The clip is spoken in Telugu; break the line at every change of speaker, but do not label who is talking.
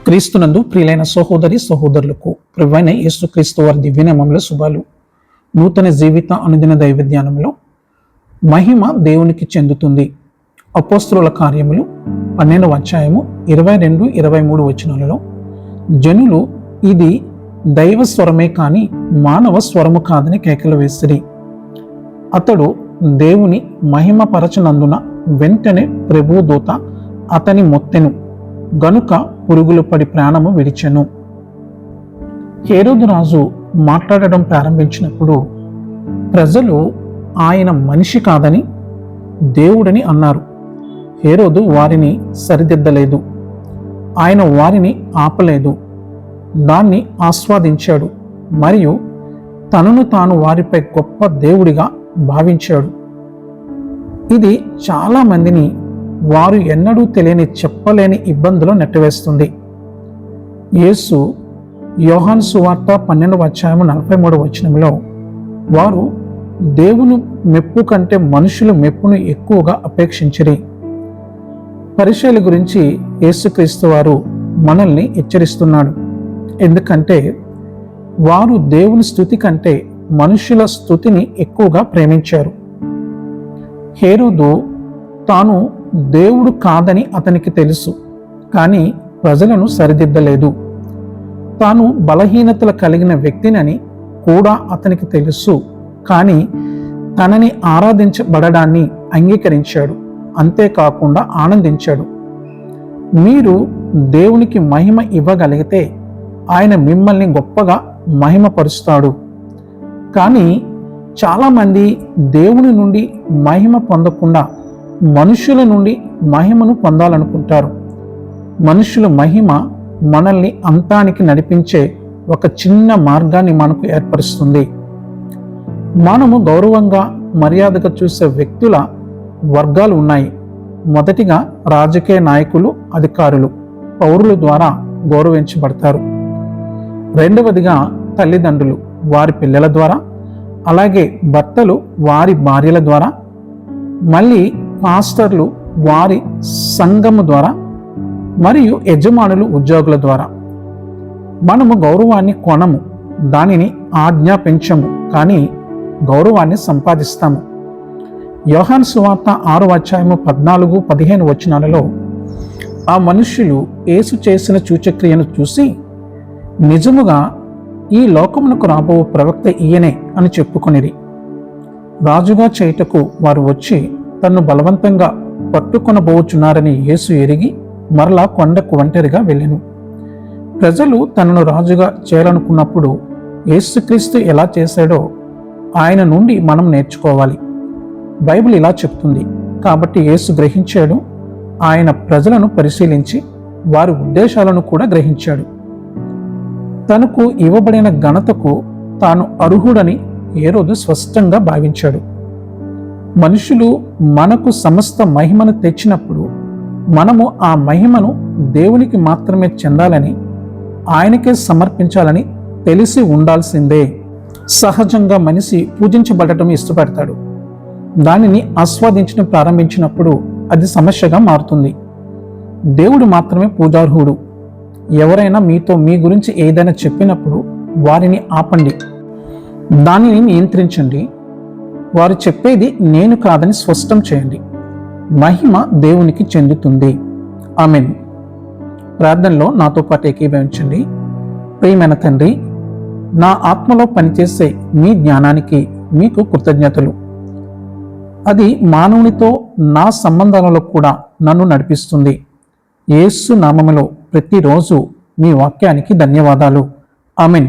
క్రీస్తునందు ప్రియులైన సహోదరి సహోదరులకు ప్రభువైన యేసుక్రీస్తు వారి దివ్యనామములో శుభాలు. నూతన జీవిత అనుదిన దైవ ధ్యానంలో మహిమ దేవునికి చెందుతుంది. అపోస్తలుల కార్యములు 12వ అధ్యాయము 22-23 వచనాలలో జనులు ఇది దైవ స్వరమే కాని మానవ స్వరము కాదని కేకలు వేసిరి. అతడు దేవుని మహిమ పరచనందున వెంటనే ప్రభువు దూత అతని మొత్తెను గనుక పురుగులు పడి ప్రాణము విడిచెను. హేరోదు రాజు మాట్లాడడం ప్రారంభించినప్పుడు ప్రజలు ఆయన మనిషి కాదని దేవుడని అన్నారు. హేరోదు వారిని సరిదిద్దలేదు, ఆయన వారిని ఆపలేదు, దాన్ని ఆస్వాదించాడు మరియు తనను తాను వారిపై గొప్ప దేవుడిగా భావించాడు. ఇది చాలా మందిని వారు ఎన్నడూ తెలియని చెప్పలేని ఇబ్బందులు నెట్టివేస్తుంది. యేసు యోహాను సువార్త 12వ అధ్యాయము 43వ వచనంలో వారు దేవుని మెప్పు కంటే మనుషుల మెప్పును ఎక్కువగా అపేక్షించిరి. పరిచర్యల గురించి యేసుక్రీస్తు వారు మనల్ని హెచ్చరిస్తున్నాడు. ఎందుకంటే వారు దేవుని స్తుతి కంటే మనుషుల స్తుతిని ఎక్కువగా ప్రేమించారు. హేరోదు తాను దేవుడు కాదని అతనికి తెలుసు, కానీ ప్రజలను సరిదిద్దలేదు. తాను బలహీనతలు కలిగిన వ్యక్తినని కూడా అతనికి తెలుసు, కానీ తనని ఆరాధించబడడాన్ని అంగీకరించాడు. అంతేకాకుండా ఆనందించాడు. మీరు దేవునికి మహిమ ఇవ్వగలిగితే ఆయన మిమ్మల్ని గొప్పగా మహిమపరుస్తాడు. కానీ చాలామంది దేవుని నుండి మహిమ పొందకుండా మనుషుల నుండి మహిమను పొందాలనుకుంటారు. మనుషుల మహిమ మనల్ని అంతానికి నడిపించే ఒక చిన్న మార్గాన్ని మనకు ఏర్పరుస్తుంది. మనము గౌరవంగా మర్యాదగా చూసే వ్యక్తుల వర్గాలు ఉన్నాయి. మొదటిగా రాజకీయ నాయకులు, అధికారులు, పౌరుల ద్వారా గౌరవించబడతారు. రెండవదిగా తల్లిదండ్రులు వారి పిల్లల ద్వారా, అలాగే భర్తలు వారి భార్యల ద్వారా, మళ్ళీ మాస్టర్లు వారి సంఘము ద్వారా, మరియు యజమానులు ఉద్యోగుల ద్వారా. మనము గౌరవాన్ని కొనము, దానిని ఆజ్ఞాపించము, కానీ గౌరవాన్ని సంపాదిస్తాము. యోహాను సువార్త 6వ అధ్యాయము 14-15 వచనాలలో ఆ మనుష్యులు యేసు చేసిన సూచక్రియను చూసి నిజముగా ఈ లోకమునకు రాబో ప్రవక్త ఈయనే అని చెప్పుకొనిరి. రాజుగా చేయుటకు వారు వచ్చి తన్ను బలవంతంగా పట్టుకొనబోచున్నారని యేసు ఎరిగి మరలా కొండకు ఒంటరిగా వెళ్ళెను. ప్రజలు తనను రాజుగా చేయాలనుకున్నప్పుడు యేసుక్రీస్తు ఎలా చేశాడో ఆయన నుండి మనం నేర్చుకోవాలి. బైబిల్ ఇలా చెప్తుంది. కాబట్టి యేసు గ్రహించాడు, ఆయన ప్రజలను పరిశీలించి వారి ఉద్దేశాలను కూడా గ్రహించాడు. తనకు ఇవ్వబడిన ఘనతకు తాను అర్హుడని హేరోదు స్పష్టంగా భావించాడు. మనుషులు మనకు సమస్త మహిమను తెచ్చినప్పుడు మనము ఆ మహిమను దేవునికి మాత్రమే చెందాలని, ఆయనకే సమర్పించాలని తెలిసి ఉండాల్సిందే. సహజంగా మనిషి పూజించబడటం ఇష్టపడతాడు. దానిని ఆస్వాదించడం ప్రారంభించినప్పుడు అది సమస్యగా మారుతుంది. దేవుడు మాత్రమే పూజార్హుడు. ఎవరైనా మీతో మీ గురించి ఏదైనా చెప్పినప్పుడు వారిని ఆపండి, దానిని నియంత్రించండి. వారు చెప్పేది నేను కాదని స్పష్టం చేయండి. మహిమ దేవునికి చెందుతుంది. ఆమేన్. ప్రార్థనలో నాతో పాటు ఏకీభవించండి. ప్రియమైన తండ్రి, నా ఆత్మలో పనిచేసే మీ జ్ఞానానికి మీకు కృతజ్ఞతలు. అది మానవునితో నా సంబంధాలలో కూడా నన్ను నడిపిస్తుంది. యేసు నామములో ప్రతిరోజు మీ వాక్యానికి ధన్యవాదాలు. ఆమేన్.